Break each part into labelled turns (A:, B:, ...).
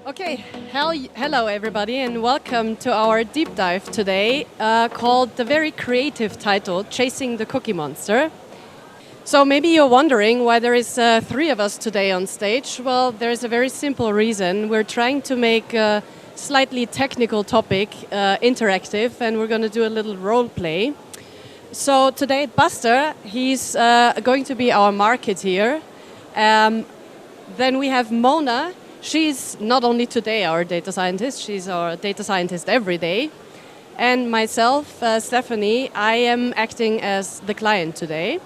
A: Okay, hello everybody and welcome to our deep dive today called the very creative title, Chasing the Cookie Monster. So maybe you're wondering why there is 3 of us today on stage. Well, there's a very simple reason. We're trying to make a slightly technical topic interactive, and we're going to do a little role play. So today, Buster, he's going to be our marketeer. Then we have Mona. She's not only today our data scientist, she's our data scientist every day. And myself, Stephanie, I am acting as the client today.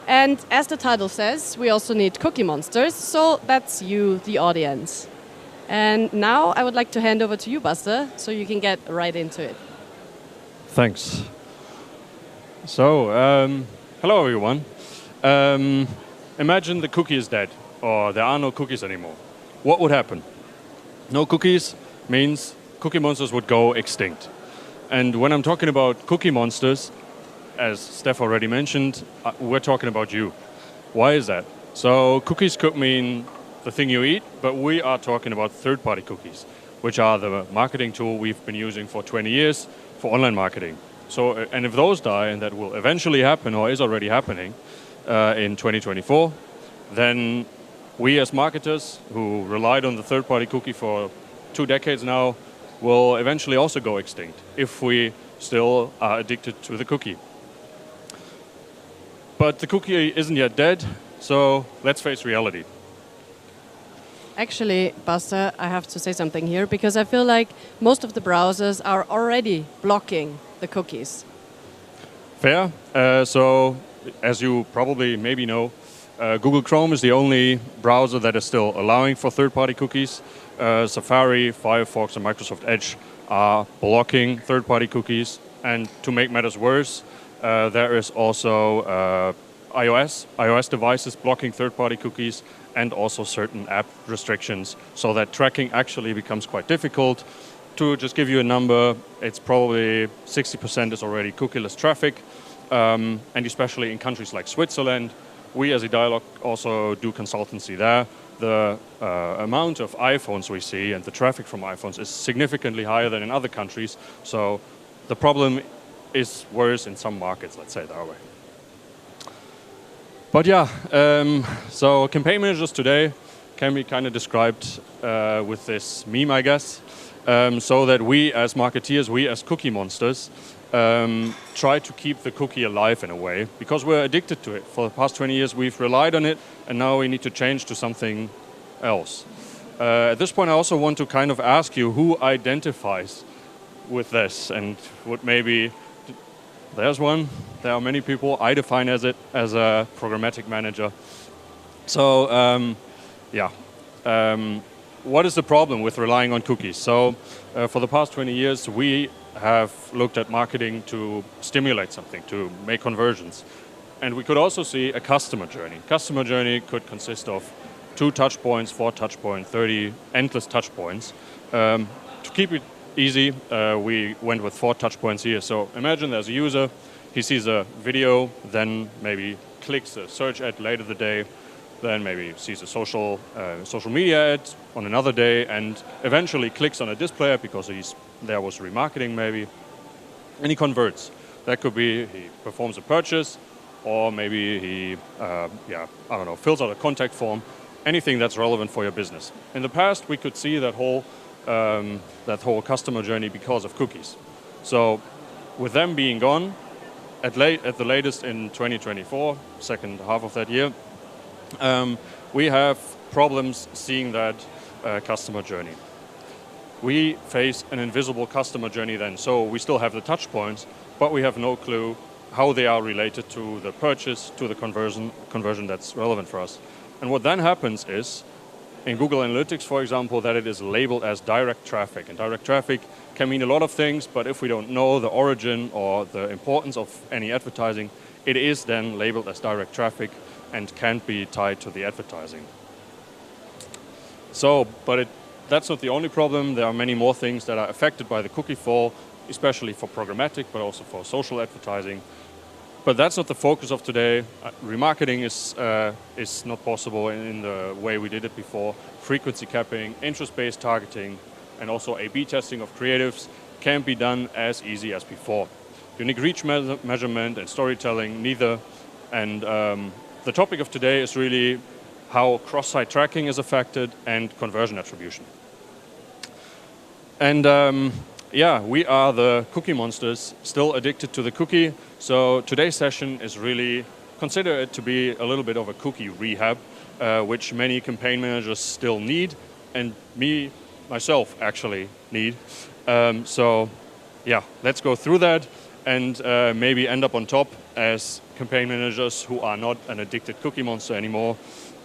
A: And as the title says, we also need cookie monsters, so that's you, the audience. And now I would like to hand over to you, Buster, so you can get right into it.
B: Thanks. So, hello everyone. Imagine the cookie is dead, or there are no cookies anymore. What would happen? No cookies means cookie monsters would go extinct. And when I'm talking about cookie monsters, as Steph already mentioned, we're talking about you. Why is that? So cookies could mean the thing you eat, but we are talking about third-party cookies, which are the marketing tool we've been using for 20 years for online marketing. So, and if those die, and that will eventually happen or is already happening in 2024, then we as marketers who relied on the third-party cookie for 2 decades now will eventually also go extinct if we still are addicted to the cookie. But the cookie isn't yet dead, so let's face reality.
A: Actually, Buster, I have to say something here, because I feel like most of the browsers are already blocking the cookies.
B: Fair. So, as you probably maybe know, Google Chrome is the only browser that is still allowing for third-party cookies. Safari, Firefox, and Microsoft Edge are blocking third-party cookies. And to make matters worse, there is also iOS devices blocking third-party cookies, and also certain app restrictions, so that tracking actually becomes quite difficult. To just give you a number, it's probably 60% is already cookieless traffic, and especially in countries like Switzerland. We as e-dialog also do consultancy there. The amount of iPhones we see and the traffic from iPhones is significantly higher than in other countries, so the problem is worse in some markets, let's say it that way. But yeah, so campaign managers today can be kind of described with this meme, I guess, so that we as marketeers, we as cookie monsters, try to keep the cookie alive in a way, because we're addicted to it. For the past 20 years, we've relied on it, and now we need to change to something else. At this point, I also want to kind of ask you who identifies with this, and would maybe... There's one. There are many people. I define as it as a programmatic manager. So, what is the problem with relying on cookies? So, for the past 20 years, we have looked at marketing to stimulate something, to make conversions. And we could also see a customer journey. Customer journey could consist of 2 touch points, 4 touch points, 30 endless touch points. To keep it easy, we went with 4 touch points here. So imagine there's a user, he sees a video, then maybe clicks a search ad later the day, then maybe sees a social media ad on another day, and eventually clicks on a display ad because there was remarketing maybe, and he converts. That could be he performs a purchase, or maybe he, fills out a contact form, anything that's relevant for your business. In the past, we could see that whole customer journey because of cookies. So with them being gone, at the latest in 2024, second half of that year, we have problems seeing that customer journey. We face an invisible customer journey then. So we still have the touch points, but we have no clue how they are related to the purchase, to the conversion that's relevant for us. And what then happens is, in Google Analytics, for example, that it is labeled as direct traffic. And direct traffic can mean a lot of things, but if we don't know the origin or the importance of any advertising, it is then labeled as direct traffic and can't be tied to the advertising. So, that's not the only problem. There are many more things that are affected by the cookie fall, especially for programmatic, but also for social advertising. But that's not the focus of today. Remarketing is not possible in the way we did it before. Frequency capping, interest-based targeting, and also A/B testing of creatives can be done as easy as before. Unique reach measurement and storytelling, neither. And the topic of today is really how cross-site tracking is affected and conversion attribution. And yeah, we are the cookie monsters, still addicted to the cookie. So today's session is really, consider it to be a little bit of a cookie rehab, which many campaign managers still need, and myself actually need. So yeah, let's go through that and maybe end up on top as campaign managers who are not an addicted cookie monster anymore.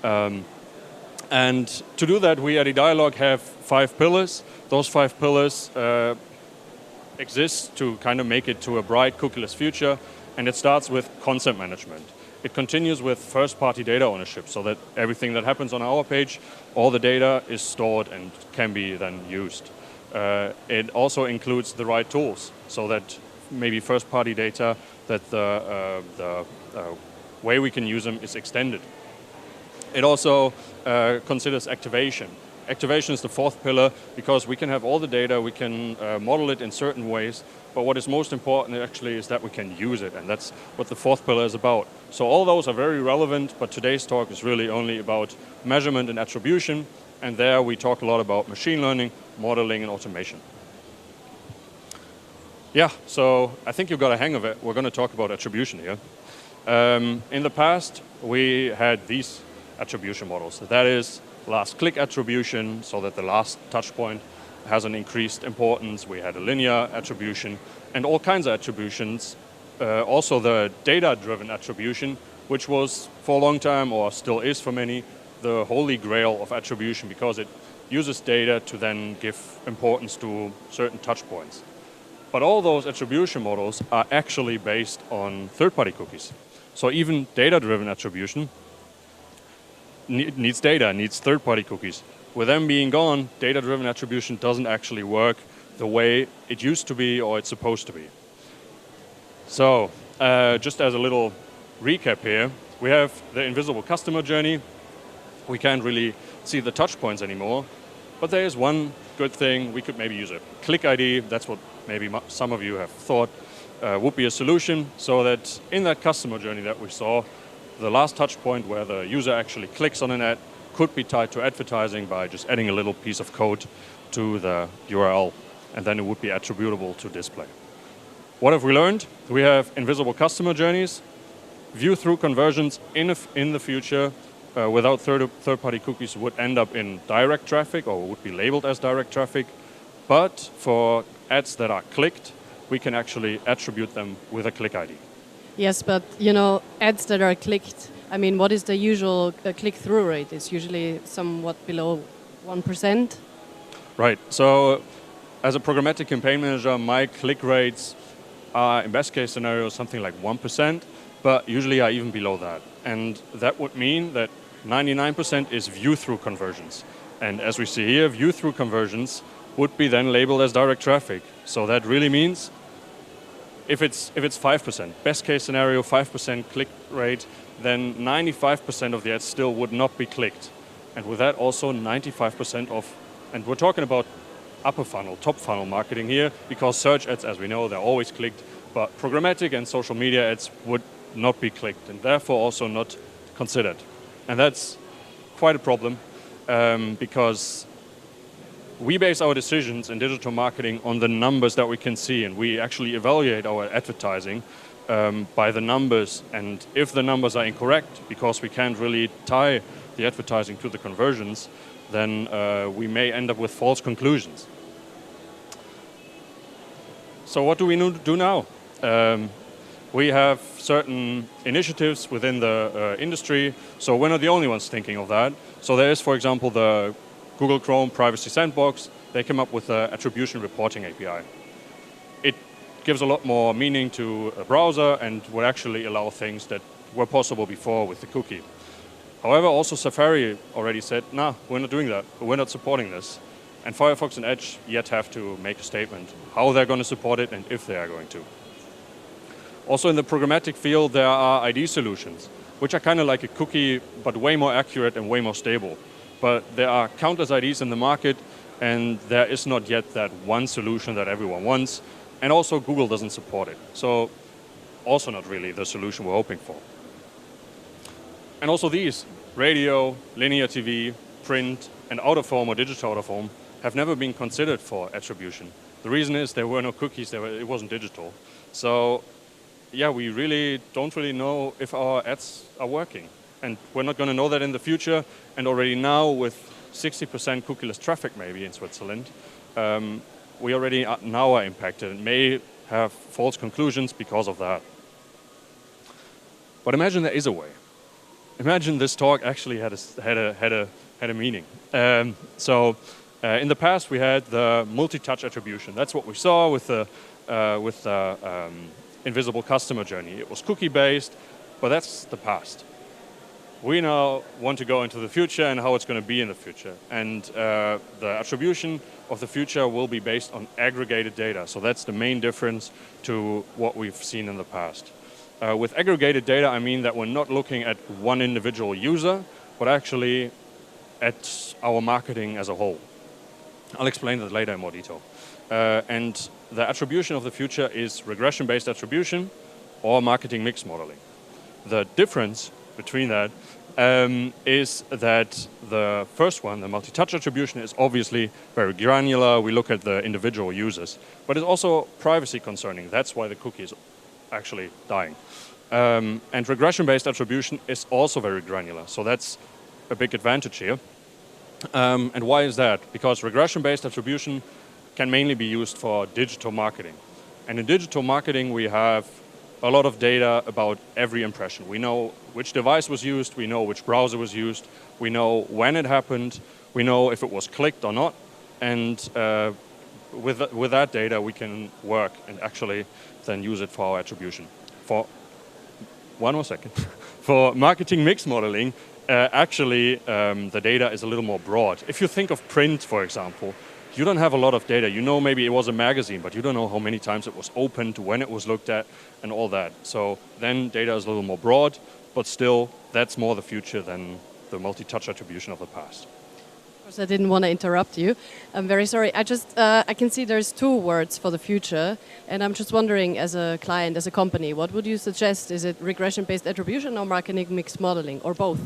B: And to do that, we at e-dialog have 5 pillars. Those 5 pillars exist to kind of make it to a bright cookieless future, and it starts with content management. It continues with first-party data ownership, so that everything that happens on our page, all the data is stored and can be then used. It also includes the right tools, so that maybe first-party data, that the way we can use them is extended. It also considers activation. Activation is the 4th pillar because we can have all the data, we can model it in certain ways, but what is most important actually is that we can use it, and that's what the 4th pillar is about. So all those are very relevant, but today's talk is really only about measurement and attribution, and there we talk a lot about machine learning, modeling, and automation. Yeah, so I think you've got a hang of it. We're going to talk about attribution here. In the past, we had these attribution models. That is last click attribution, so that the last touch point has an increased importance. We had a linear attribution and all kinds of attributions. Also the data-driven attribution, which was for a long time, or still is for many, the holy grail of attribution because it uses data to then give importance to certain touch points. But all those attribution models are actually based on third-party cookies. So even data-driven attribution needs data, needs third-party cookies. With them being gone, data-driven attribution doesn't actually work the way it used to be or it's supposed to be. So just as a little recap here, we have the invisible customer journey. We can't really see the touch points anymore, but there is one good thing. We could maybe use a click ID. That's what maybe some of you have thought would be a solution, so that in that customer journey that we saw, the last touch point where the user actually clicks on an ad could be tied to advertising by just adding a little piece of code to the URL, and then it would be attributable to display. What have we learned? We have invisible customer journeys, view-through conversions in the future without third-party cookies would end up in direct traffic or would be labeled as direct traffic, but for ads that are clicked, we can actually attribute them with a click ID.
A: Yes, but you know, ads that are clicked, I mean, what is the usual click-through rate? It's usually somewhat below 1%.
B: Right. So as a programmatic campaign manager, my click rates are, in best case scenario, something like 1%, but usually are even below that. And that would mean that 99% is view-through conversions. And as we see here, view-through conversions would be then labeled as direct traffic. So that really means if it's 5%, best case scenario, 5% click rate, then 95% of the ads still would not be clicked. And with that also 95% of, and we're talking about upper funnel, top funnel marketing here, because search ads, as we know, they're always clicked, but programmatic and social media ads would not be clicked and therefore also not considered. And that's quite a problem because we base our decisions in digital marketing on the numbers that we can see, and we actually evaluate our advertising by the numbers. And if the numbers are incorrect, because we can't really tie the advertising to the conversions, then we may end up with false conclusions. So what do we do now? We have certain initiatives within the industry, so we're not the only ones thinking of that. So there is, for example, the Google Chrome Privacy Sandbox. They came up with an attribution reporting API. It gives a lot more meaning to a browser and would actually allow things that were possible before with the cookie. However, also Safari already said, nah, we're not doing that, we're not supporting this. And Firefox and Edge yet have to make a statement how they're going to support it and if they are going to. Also in the programmatic field, there are ID solutions, which are kind of like a cookie, but way more accurate and way more stable. But there are countless IDs in the market, and there is not yet that one solution that everyone wants. And also Google doesn't support it. So also not really the solution we're hoping for. And also these, radio, linear TV, print, and out of home or digital out of home have never been considered for attribution. The reason is there were no cookies, it wasn't digital. So yeah, we really don't really know if our ads are working. And we're not going to know that in the future. And already now with 60% cookieless traffic maybe in Switzerland, we already now are impacted and may have false conclusions because of that. But imagine there is a way. Imagine this talk actually had a meaning. In the past we had the multi-touch attribution. That's what we saw with the invisible customer journey. It was cookie-based, but that's the past. We now want to go into the future and how it's going to be in the future. And the attribution of the future will be based on aggregated data. So that's the main difference to what we've seen in the past. With aggregated data, I mean that we're not looking at one individual user, but actually at our marketing as a whole. I'll explain that later in more detail. And the attribution of the future is regression-based attribution or marketing mix modeling. The difference between that is that the first one, the multi-touch attribution, is obviously very granular. We look at the individual users, but it's also privacy concerning. That's why the cookie is actually dying. And regression-based attribution is also very granular, so that's a big advantage here. And why is that? Because regression-based attribution can mainly be used for digital marketing. And in digital marketing, we have a lot of data about every impression. We know which device was used, we know which browser was used, we know when it happened, we know if it was clicked or not, and with that data we can work and actually then use it for our attribution. For one more second. For marketing mix modeling, the data is a little more broad. If you think of print, for example, you don't have a lot of data. You know maybe it was a magazine, but you don't know how many times it was opened, when it was looked at, and all that. So then data is a little more broad, but still, that's more the future than the multi-touch attribution of the past.
A: Of course, I didn't want to interrupt you. I'm very sorry. I can see there's two words for the future, and I'm just wondering, as a client, as a company, what would you suggest? Is it regression-based attribution or marketing mix modeling, or both?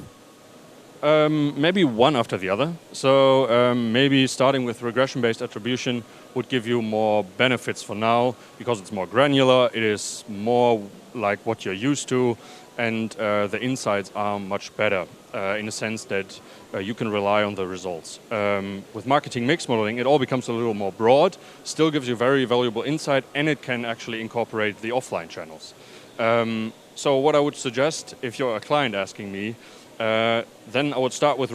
B: Maybe one after the other. So maybe starting with regression-based attribution would give you more benefits for now because it's more granular, it is more like what you're used to, and the insights are much better in the sense that you can rely on the results. With marketing mix modeling, it all becomes a little more broad, still gives you very valuable insight, and it can actually incorporate the offline channels. So what I would suggest, if you're a client asking me, then I would start with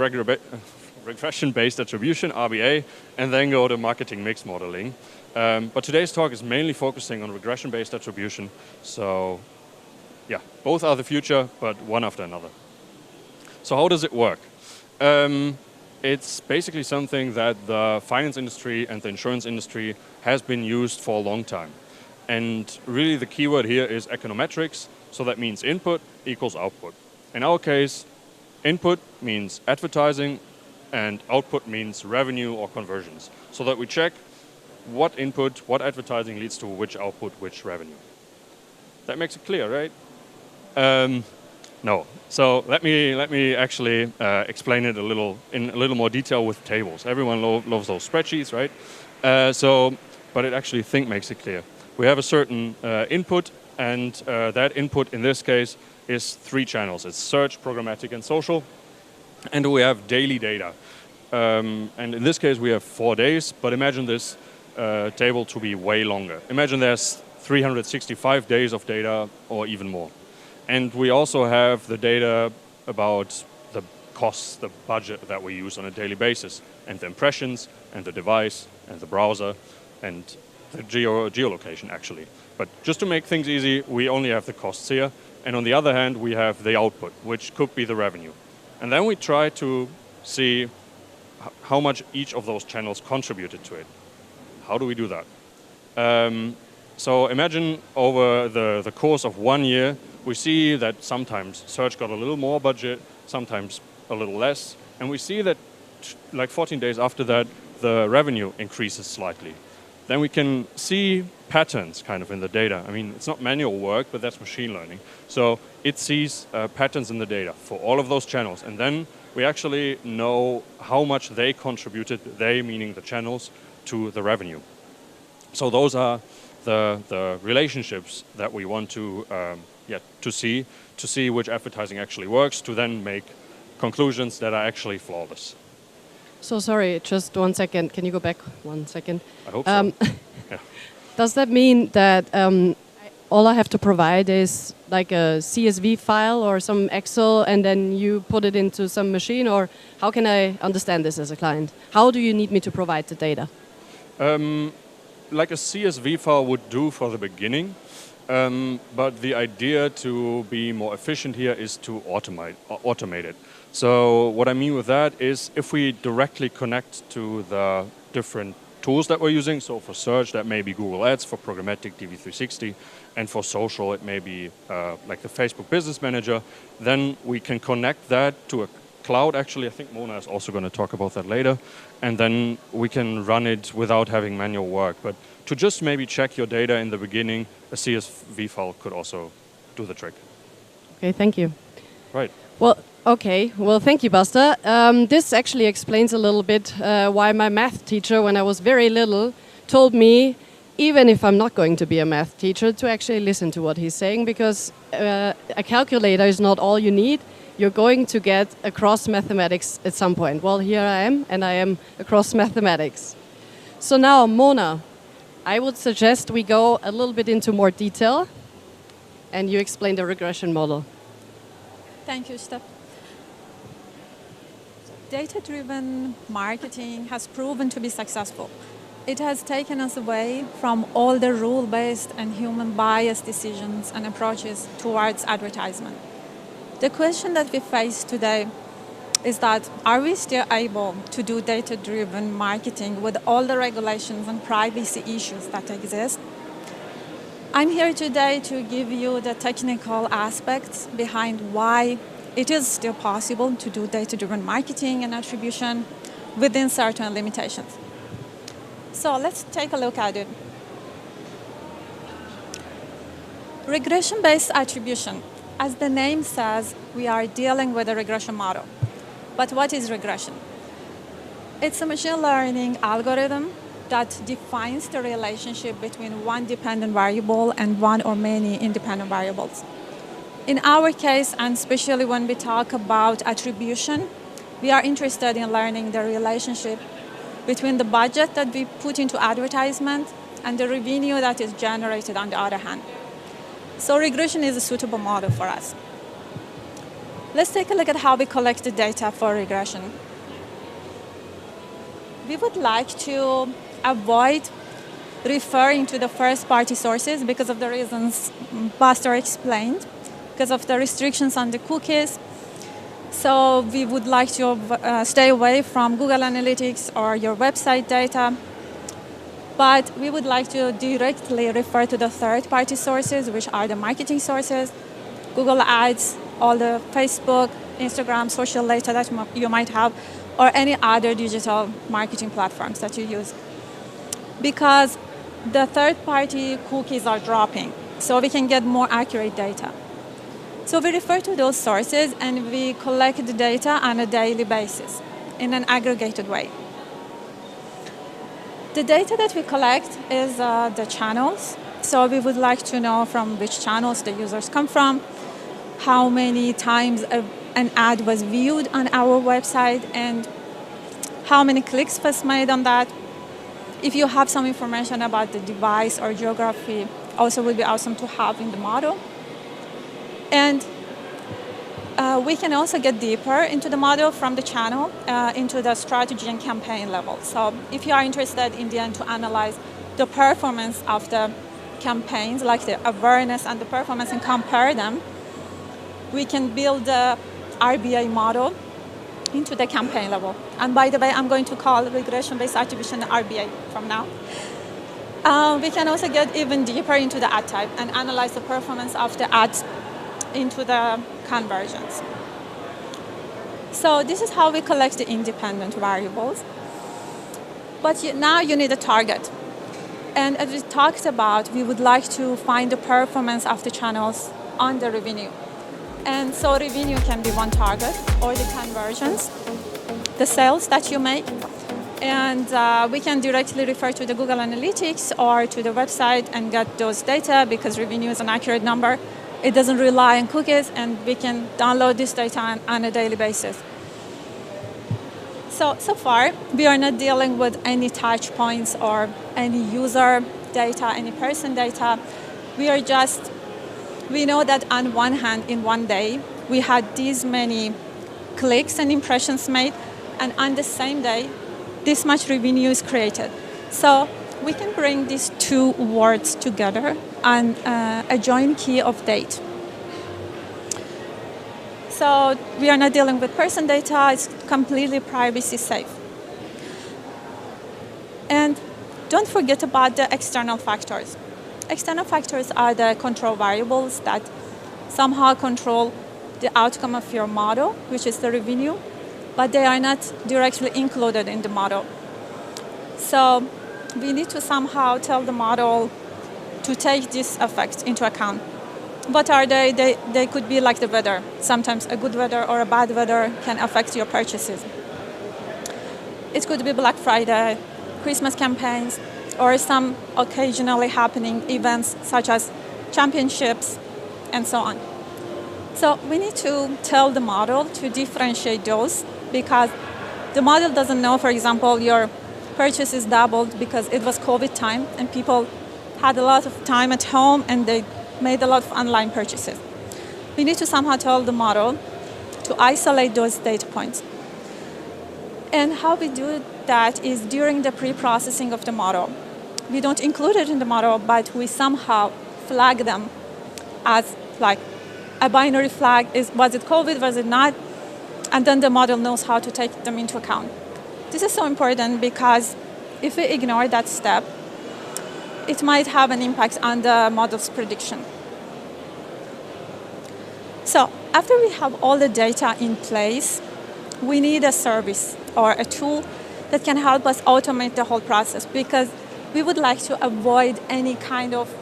B: regression-based attribution, RBA, and then go to marketing mix modeling. But today's talk is mainly focusing on regression-based attribution. So yeah, both are the future, but one after another. So how does it work? It's basically something that the finance industry and the insurance industry has been used for a long time. And really the keyword here is econometrics. So that means input equals output. In our case, input means advertising and output means revenue or conversions. So that we check what input, what advertising leads to which output, which revenue. That makes it clear, right? No. So let me actually explain it in a little more detail with tables. Everyone loves those spreadsheets, right? But it actually makes it clear. We have a certain input, and that input in this case is 3 channels. It's search, programmatic, and social. And we have daily data. And in this case, we have 4 days, but imagine this table to be way longer. Imagine there's 365 days of data or even more. And we also have the data about the costs, the budget that we use on a daily basis, and the impressions, and the device, and the browser, and the geolocation, actually. But just to make things easy, we only have the costs here. And on the other hand, we have the output, which could be the revenue. And then we try to see how much each of those channels contributed to it. How do we do that? So imagine over the course of 1 year, we see that sometimes search got a little more budget, sometimes a little less, and we see that like 14 days after that, the revenue increases slightly. Then we can see patterns kind of in the data. I mean, it's not manual work, but that's machine learning. So it sees patterns in the data for all of those channels. And then we actually know how much they contributed, they meaning the channels, to the revenue. So those are the relationships that we want to see which advertising actually works, to then make conclusions that are actually flawless.
A: So sorry, just 1 second. Can you go back 1 second?
B: I hope so. Yeah.
A: Does that mean that all I have to provide is like a CSV file or some Excel, and then you put it into some machine? Or how can I understand this as a client? How do you need me to provide the data?
B: Like a CSV file would do for the beginning, but the idea to be more efficient here is to automate it. So what I mean with that is if we directly connect to the different tools that we're using, so for search that may be Google Ads, for Programmatic DV360, and for social it may be like the Facebook Business Manager, then we can connect that to a cloud. Actually, I think Mona is also going to talk about that later, and then we can run it without having manual work. But to just maybe check your data in the beginning, a CSV file could also do the trick.
A: Okay, thank you.
B: Right.
A: Well, okay. Well, thank you, Basta. This actually explains a little bit why my math teacher, when I was very little, told me, even if I'm not going to be a math teacher, to actually listen to what he's saying, because a calculator is not all you need. You're going to get across mathematics at some point. Well, here I am, and I am across mathematics. So now, Mona, I would suggest we go a little bit into more detail, and you explain the regression model.
C: Thank you, Steph. Data-driven marketing has proven to be successful. It has taken us away from all the rule-based and human bias decisions and approaches towards advertisement. The question that we face today is that, are we still able to do data-driven marketing with all the regulations and privacy issues that exist? I'm here today to give you the technical aspects behind why it is still possible to do data-driven marketing and attribution within certain limitations. So let's take a look at it. Regression-based attribution. As the name says, we are dealing with a regression model. But what is regression? It's a machine learning algorithm that defines the relationship between one dependent variable and one or many independent variables. In our case, and especially when we talk about attribution, we are interested in learning the relationship between the budget that we put into advertisement and the revenue that is generated on the other hand. So regression is a suitable model for us. Let's take a look at how we collect the data for regression. We would like to avoid referring to the first-party sources because of the reasons Buster explained, because of the restrictions on the cookies. So we would like to stay away from Google Analytics or your website data. But we would like to directly refer to the third-party sources, which are the marketing sources, Google Ads, all the Facebook, Instagram, social data that you might have, or any other digital marketing platforms that you use. Because the third-party cookies are dropping, so we can get more accurate data. So we refer to those sources and we collect the data on a daily basis in an aggregated way. The data that we collect is the channels. So we would like to know from which channels the users come from, how many times an ad was viewed on our website, and how many clicks was made on that. If you have some information about the device or geography, also would be awesome to have in the model. And we can also get deeper into the model from the channel into the strategy and campaign level. So if you are interested in the end to analyze the performance of the campaigns, like the awareness and the performance, and compare them, we can build the RBA model into the campaign level. And by the way, I'm going to call regression-based attribution RBA from now. We can also get even deeper into the ad type and analyze the performance of the ads into the conversions. So this is how we collect the independent variables. But now you need a target. And as we talked about, we would like to find the performance of the channels on the revenue. And so revenue can be one target, or the conversions, the sales that you make. And we can directly refer to the Google Analytics or to the website and get those data, because revenue is an accurate number. It doesn't rely on cookies, and we can download this data on a daily basis. So far, we are not dealing with any touch points or any user data, any person data. We know that on one hand, in one day, we had these many clicks and impressions made, and on the same day, this much revenue is created. So we can bring these two words together on a joint key of date. So we are not dealing with person data, it's completely privacy safe. And don't forget about the external factors. External factors are the control variables that somehow control the outcome of your model, which is the revenue, but they are not directly included in the model. So we need to somehow tell the model to take this effect into account. What are they? They could be like the weather. Sometimes a good weather or a bad weather can affect your purchases. It could be Black Friday, Christmas campaigns, or some occasionally happening events such as championships and so on. So we need to tell the model to differentiate those, because the model doesn't know, for example, your purchases doubled because it was COVID time and people had a lot of time at home and they made a lot of online purchases. We need to somehow tell the model to isolate those data points. And how we do that is during the pre-processing of the model. We don't include it in the model, but we somehow flag them as like a binary flag. Was it COVID, was it not? And then the model knows how to take them into account. This is so important because if we ignore that step, it might have an impact on the model's prediction. So after we have all the data in place, we need a service or a tool that can help us automate the whole process, because we would like to avoid any kind of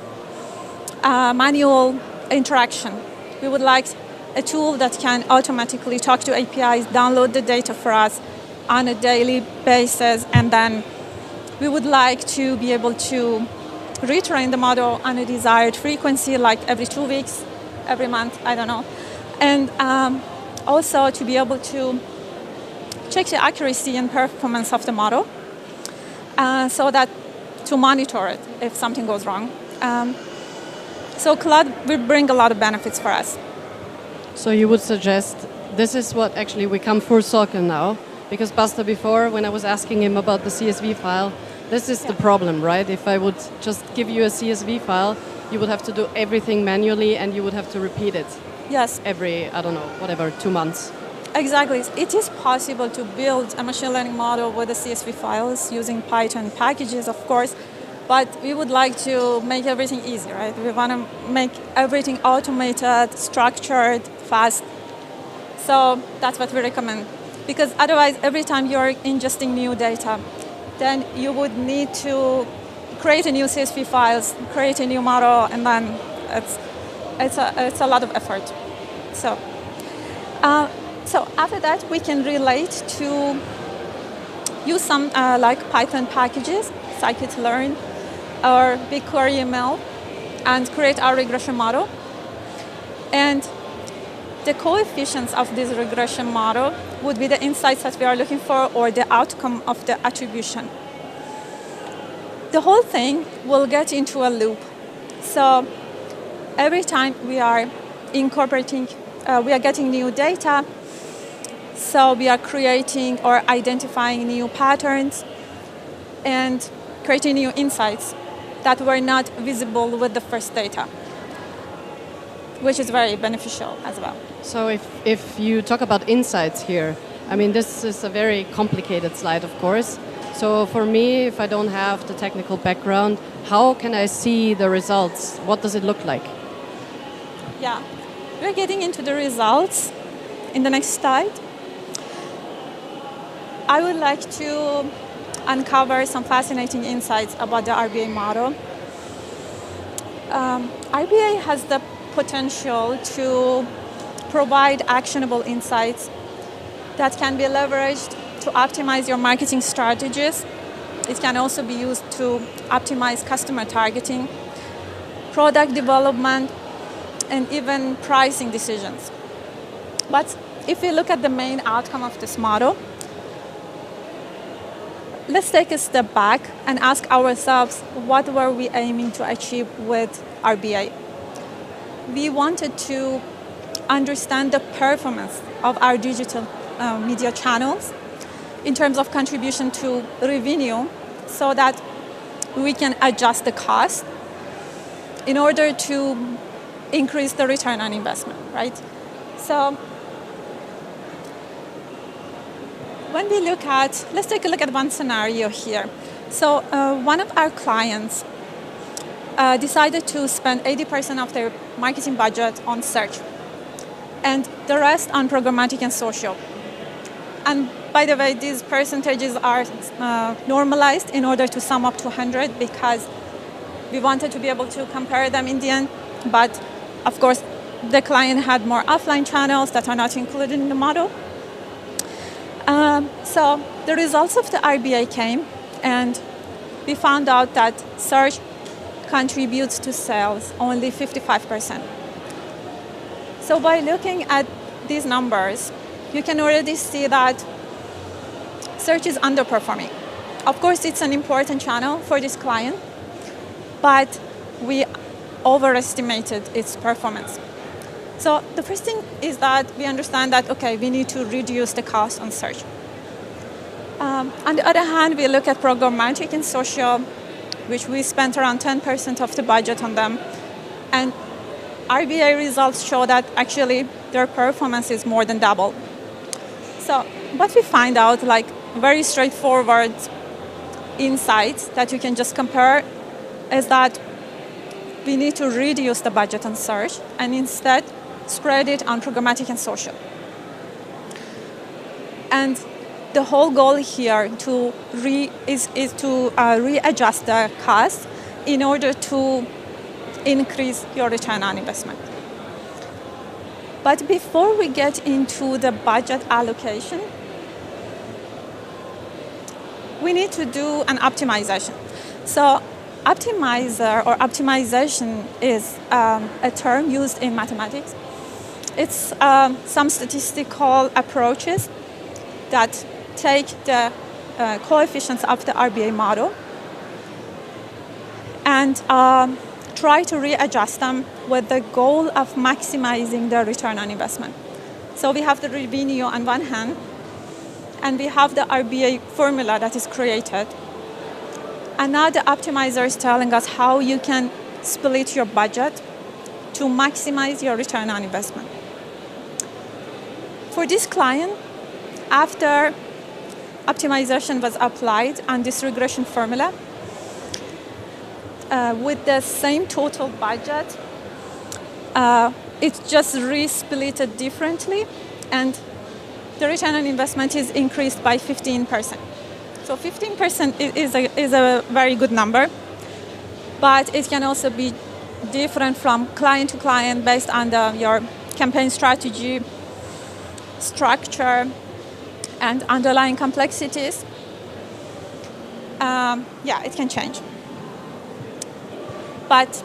C: manual interaction. We would like a tool that can automatically talk to APIs, download the data for us on a daily basis, and then we would like to be able to retrain the model on a desired frequency, like every 2 weeks, every month, I don't know. And also to be able to check the accuracy and performance of the model, so that to monitor it if something goes wrong. So cloud will bring a lot of benefits for us.
A: So you would suggest, this is what actually we come full circle now, because Buster before, when I was asking him about the CSV file, this is the problem, right? If I would just give you a CSV file, you would have to do everything manually and you would have to repeat it.
C: Yes.
A: Every, I don't know, whatever, 2 months.
C: Exactly. It is possible to build a machine learning model with the CSV files using Python packages, of course, but we would like to make everything easy, right? We want to make everything automated, structured, fast. So that's what we recommend. Because otherwise, every time you're ingesting new data, then you would need to create a new CSV files, create a new model, and then it's a lot of effort. So after that, we can relate to use some like Python packages, scikit-learn, or BigQuery ML, and create our regression model. And the coefficients of this regression model would be the insights that we are looking for, or the outcome of the attribution. The whole thing will get into a loop. So every time we are incorporating, we are getting new data, so we are creating or identifying new patterns and creating new insights that were not visible with the first data, which is very beneficial as well.
A: So if you talk about insights here, I mean, this is a very complicated slide, of course. So for me, if I don't have the technical background, how can I see the results? What does it look like?
C: Yeah, we're getting into the results in the next slide. I would like to uncover some fascinating insights about the RBA model. RBA has the potential to provide actionable insights that can be leveraged to optimize your marketing strategies. It can also be used to optimize customer targeting, product development, and even pricing decisions. But if we look at the main outcome of this model, let's take a step back and ask ourselves, what were we aiming to achieve with RBA? We wanted to understand the performance of our digital media channels in terms of contribution to revenue so that we can adjust the cost in order to increase the return on investment, right? So when we look at, let's take a look at one scenario here. So one of our clients decided to spend 80% of their marketing budget on search and the rest on programmatic and social. And by the way, these percentages are normalized in order to sum up to 100 because we wanted to be able to compare them in the end. But of course, the client had more offline channels that are not included in the model. So the results of the RBA came, and we found out that search contributes to sales only 55%. So by looking at these numbers, you can already see that search is underperforming. Of course, it's an important channel for this client, but we overestimated its performance. So the first thing is that we understand that, okay, we need to reduce the cost on search. On the other hand, we look at programmatic and social, which we spent around 10% of the budget on them. And RBA results show that actually their performance is more than double. So what we find out, like very straightforward insights that you can just compare, is that we need to reduce the budget on search and instead spread it on programmatic and social. And the whole goal here is to readjust the cost in order to increase your return on investment. But before we get into the budget allocation, we need to do an optimization. So optimizer or optimization is a term used in mathematics. It's some statistical approaches that take the coefficients of the RBA model and try to readjust them with the goal of maximizing the return on investment. So we have the revenue on one hand, and we have the RBA formula that is created. And now the optimizer is telling us how you can split your budget to maximize your return on investment. For this client, after optimization was applied on this regression formula, with the same total budget, it's just re-splitted differently, and the return on investment is increased by 15%. So 15% is a very good number, but it can also be different from client to client based on your campaign strategy, structure, and underlying complexities. Yeah, it can change. But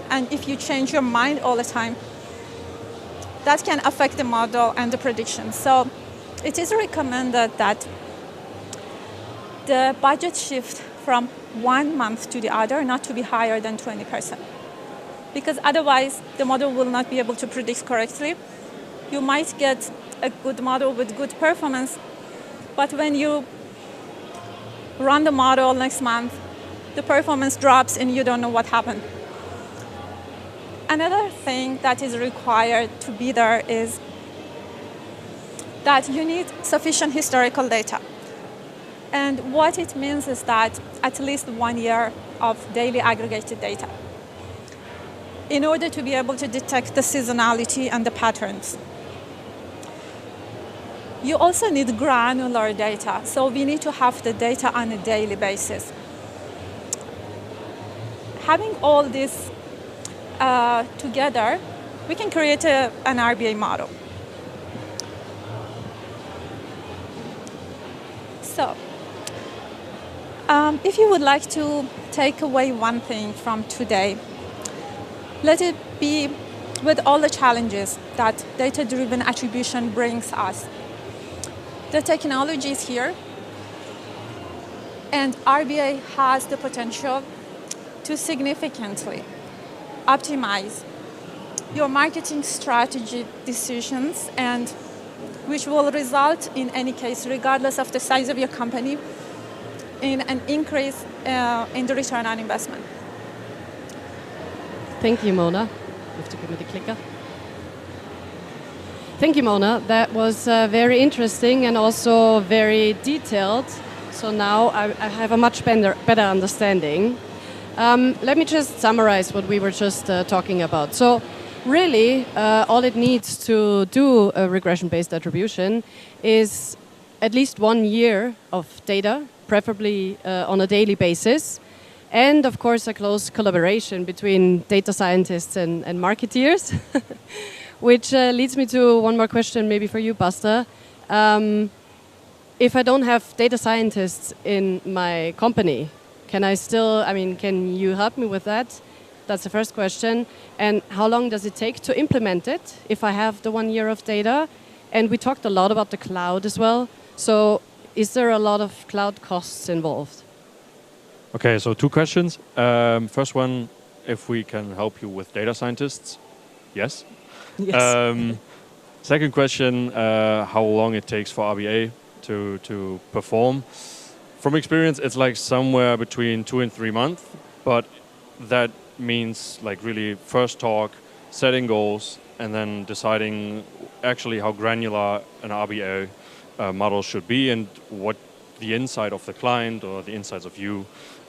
C: and if you change your mind all the time, that can affect the model and the prediction. So it is recommended that the budget shift from 1 month to the other not to be higher than 20%. Because otherwise, the model will not be able to predict correctly. You might get a good model with good performance, but when you run the model next month, the performance drops and you don't know what happened. Another thing that is required to be there is that you need sufficient historical data. And what it means is that at least 1 year of daily aggregated data in order to be able to detect the seasonality and the patterns. You also need granular data, so we need to have the data on a daily basis. Having all this together, we can create an RBA model. So, if you would like to take away one thing from today, let it be with all the challenges that data-driven attribution brings us. The technology is here, and RBA has the potential to significantly optimize your marketing strategy decisions, and which will result in any case, regardless of the size of your company, in an increase in the return on investment.
A: Thank you, Mona. You have to give me the clicker. Thank you, Mona. That was very interesting and also very detailed. So now I have a much better understanding. Let me just summarize what we were just talking about. So really, all it needs to do a regression-based attribution is at least 1 year of data, preferably on a daily basis. And of course, a close collaboration between data scientists and marketeers, which leads me to one more question, maybe for you, Basta. If I don't have data scientists in my company, can you help me with that? That's the first question. And how long does it take to implement it if I have the 1 year of data? And we talked a lot about the cloud as well. So is there a lot of cloud costs involved?
B: Okay, so 2 questions. First one, if we can help you with data scientists. Yes.
A: Yes.
B: Second question, how long it takes for RBA to perform. From experience, it's like somewhere between 2 and 3 months, but that means like really first talk, setting goals, and then deciding actually how granular an RBA model should be and what the inside of the client or the insides of you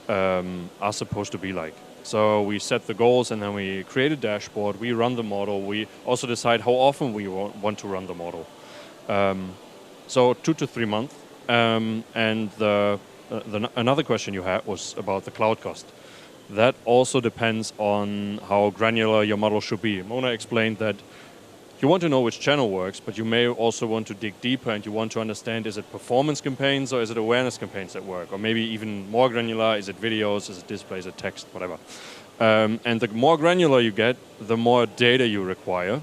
B: are supposed to be like. So we set the goals and then we create a dashboard, we run the model, we also decide how often we want to run the model. So 2 to 3 months. And another question you had was about the cloud cost. That also depends on how granular your model should be. Mona explained that you want to know which channel works, but you may also want to dig deeper and you want to understand, is it performance campaigns or is it awareness campaigns that work? Or maybe even more granular, is it videos, is it displays, is it text, whatever. And the more granular you get, the more data you require.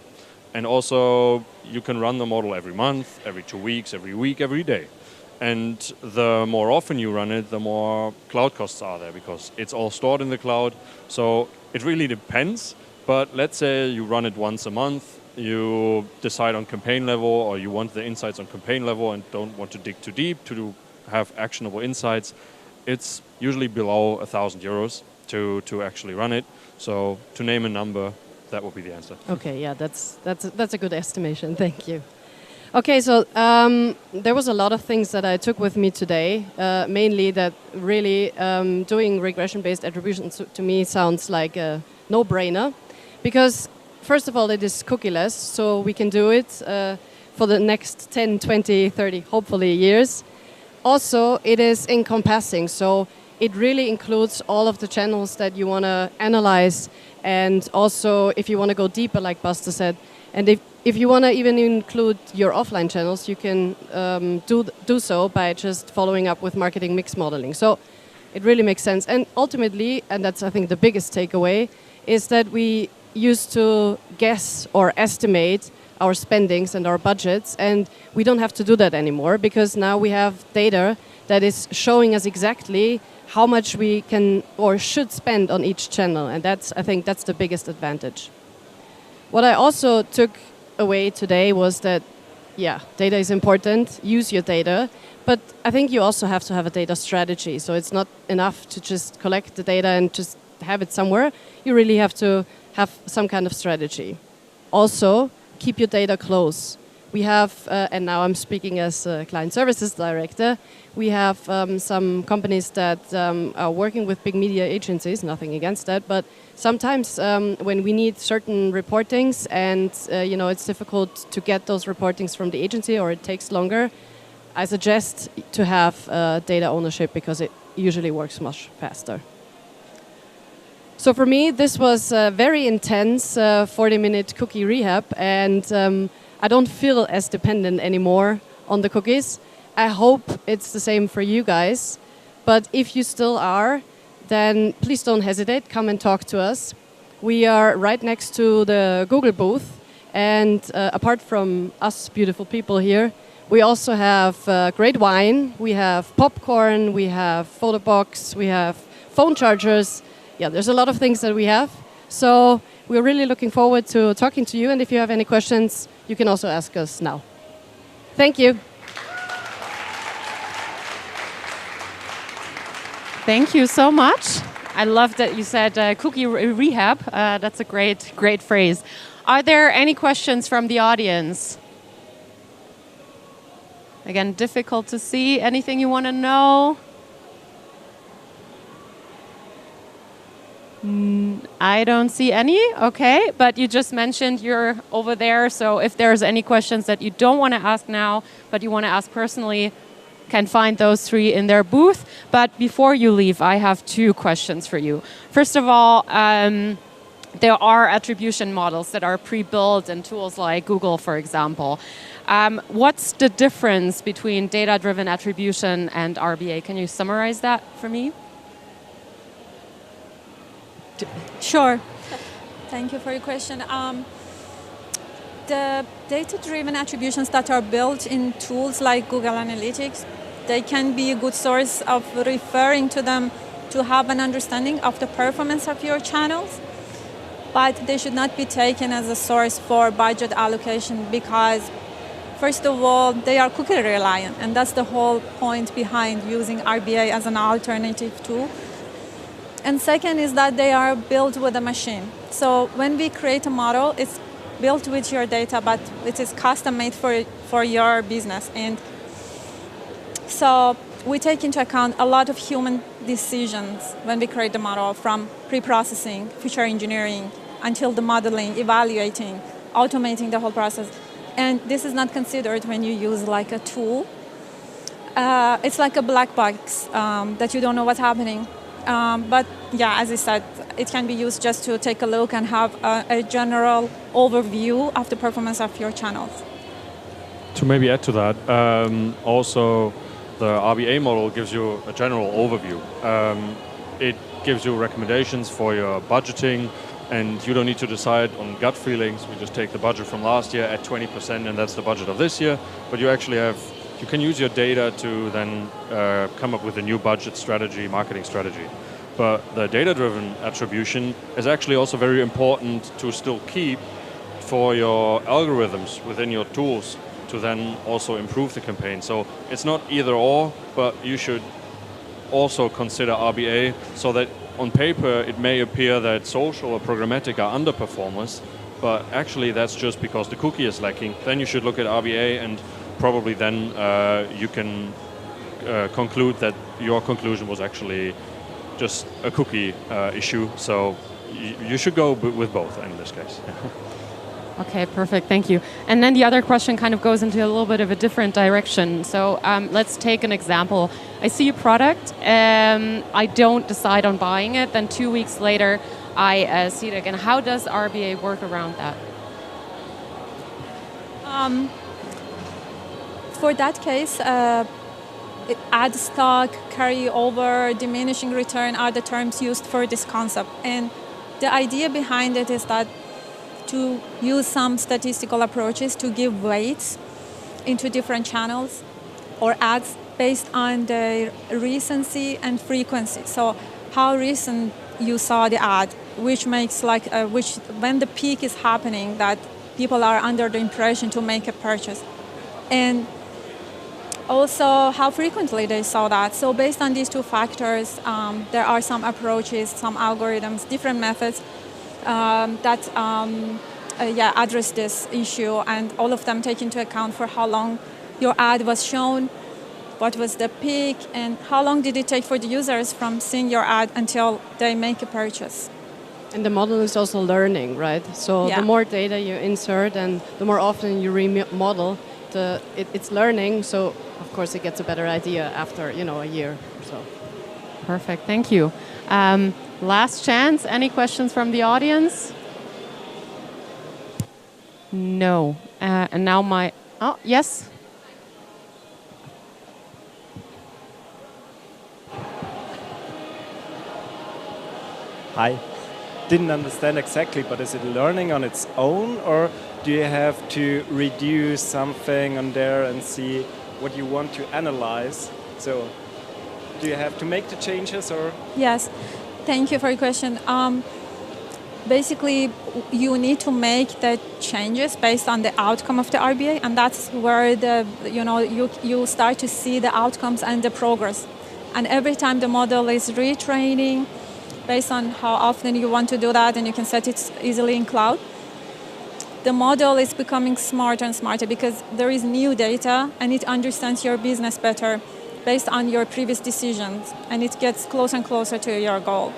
B: And also you can run the model every month, every 2 weeks, every week, every day. And the more often you run it, the more cloud costs are there because it's all stored in the cloud. So it really depends. But let's say you run it once a month, you decide on campaign level, or you want the insights on campaign level and don't want to dig too deep to have actionable insights. It's usually below €1,000 to actually run it. So to name a number, that would be the answer.
A: Okay, yeah, that's a good estimation. Thank you. Okay, so there was a lot of things that I took with me today, mainly that really doing regression-based attribution to me sounds like a no-brainer because first of all, it is cookieless, so we can do it for the next 10, 20, 30, hopefully years. Also, it is encompassing, so it really includes all of the channels that you want to analyze, and also if you want to go deeper, like Buster said, and if you want to even include your offline channels, you can do so by just following up with marketing mix modeling. So it really makes sense. And ultimately, and that's I think the biggest takeaway, is that we used to guess or estimate our spendings and our budgets, and we don't have to do that anymore because now we have data that is showing us exactly how much we can or should spend on each channel, and I think that's the biggest advantage. What I also took away today was that, yeah, data is important, use your data, but I think you also have to have a data strategy. So it's not enough to just collect the data and just have it somewhere. You really have to have some kind of strategy. Also, keep your data close. We have, and now I'm speaking as a client services director, we have some companies that are working with big media agencies, nothing against that, but sometimes when we need certain reportings and it's difficult to get those reportings from the agency or it takes longer, I suggest to have data ownership because it usually works much faster. So for me, this was a very intense 40-minute cookie rehab, and I don't feel as dependent anymore on the cookies. I hope it's the same for you guys. But if you still are, then please don't hesitate. Come and talk to us. We are right next to the Google booth. And apart from us beautiful people here, we also have great wine. We have popcorn. We have photo box. We have phone chargers. Yeah, there's a lot of things that we have. So we're really looking forward to talking to you. And if you have any questions, you can also ask us now. Thank you.
D: Thank you so much. I love that you said cookie rehab. That's a great phrase. Are there any questions from the audience? Again, difficult to see. Anything you want to know? I don't see any. Okay, but you just mentioned you're over there. So if there's any questions that you don't want to ask now, but you want to ask personally, can find those three in their booth. But before you leave, I have two questions for you. First of all, there are attribution models that are pre-built in tools like Google, for example. What's the difference between data-driven attribution and RBA? Can you summarize that for me?
C: Sure. Thank you for your question. The data-driven attributions that are built in tools like Google Analytics, they can be a good source of referring to them to have an understanding of the performance of your channels, but they should not be taken as a source for budget allocation because, first of all, they are cookie reliant, and that's the whole point behind using RBA as an alternative tool. And second is that they are built with a machine. So when we create a model, it's built with your data, but it is custom made for your business. And so we take into account a lot of human decisions when we create the model, from pre-processing, feature engineering, until the modeling, evaluating, automating the whole process. And this is not considered when you use like a tool. It's like a black box that you don't know what's happening. But yeah, as I said, it can be used just to take a look and have a general overview of the performance of your channels.
B: To maybe add to that, also the RBA model gives you a general overview. It gives you recommendations for your budgeting, and you don't need to decide on gut feelings. We just take the budget from last year at 20%, and that's the budget of this year. But you actually you can use your data to then come up with a new budget strategy, marketing strategy. But the data-driven attribution is actually also very important to still keep for your algorithms within your tools to then also improve the campaign. So it's not either or, but you should also consider RBA so that on paper it may appear that social or programmatic are underperformers, but actually that's just because the cookie is lacking. Then you should look at RBA, and probably then you can conclude that your conclusion was actually just a cookie issue. So you should go with both in this case.
D: Okay, perfect, thank you. And then the other question kind of goes into a little bit of a different direction. So let's take an example. I see a product, I don't decide on buying it, then 2 weeks later I see it again. How does RBA work around that?
C: For that case, add stock, carry over, diminishing return are the terms used for this concept. And The idea behind it is that to use some statistical approaches to give weights into different channels or ads based on the recency and frequency. So how recent you saw the ad, which makes when the peak is happening, that people are under the impression to make a purchase. And also how frequently they saw that. So based on these two factors, there are some approaches, some algorithms, different methods that address this issue, and all of them take into account for how long your ad was shown, what was the peak, and how long did it take for the users from seeing your ad until they make a purchase.
A: And the model is also learning, right? So the more data you insert and the more often you remodel, it's learning. So of course it gets a better idea after a year or so.
D: Perfect, thank you. Last chance, any questions from the audience? No. And now yes?
E: Hi. Didn't understand exactly, but is it learning on its own, or do you have to reduce something on there and see what you want to analyze? So do you have to make the changes, or?
C: Yes, thank you for your question. Basically, you need to make the changes based on the outcome of the RBA, and that's where you start to see the outcomes and the progress. And every time the model is retraining, based on how often you want to do that, and you can set it easily in cloud, the model is becoming smarter and smarter because there is new data and it understands your business better based on your previous decisions, and it gets closer and closer to your goal.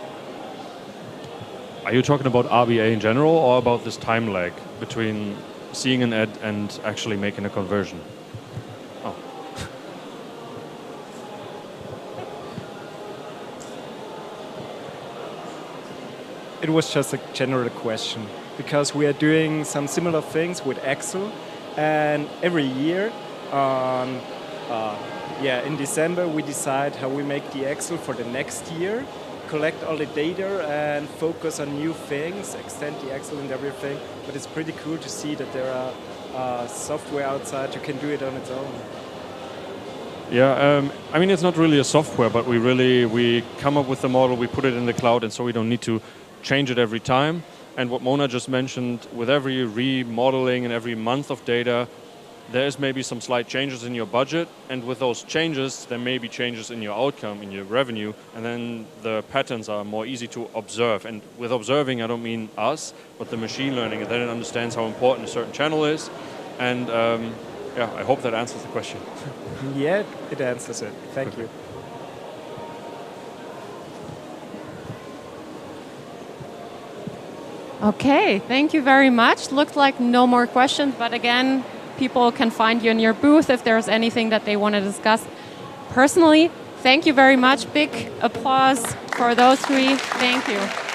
B: Are you talking about RBA in general, or about this time lag between seeing an ad and actually making a conversion? Oh.
E: It was just a general question, because we are doing some similar things with Excel, and every year in December we decide how we make the Excel for the next year, collect all the data and focus on new things, extend the Excel and everything. But it's pretty cool to see that there are software outside who can do it on its own.
B: Yeah, I mean, it's not really a software, but we come up with the model, we put it in the cloud, and so we don't need to change it every time. And what Mona just mentioned, with every remodeling and every month of data, there's maybe some slight changes in your budget, and with those changes, there may be changes in your outcome, in your revenue, and then the patterns are more easy to observe. And with observing, I don't mean us, but the machine learning, and then it understands how important a certain channel is. And I hope that answers the question.
E: Yeah, it answers it. Thank you.
D: Okay, thank you very much. Looked like no more questions, but again, people can find you in your booth if there's anything that they want to discuss. Personally, thank you very much. Big applause for those three. Thank you.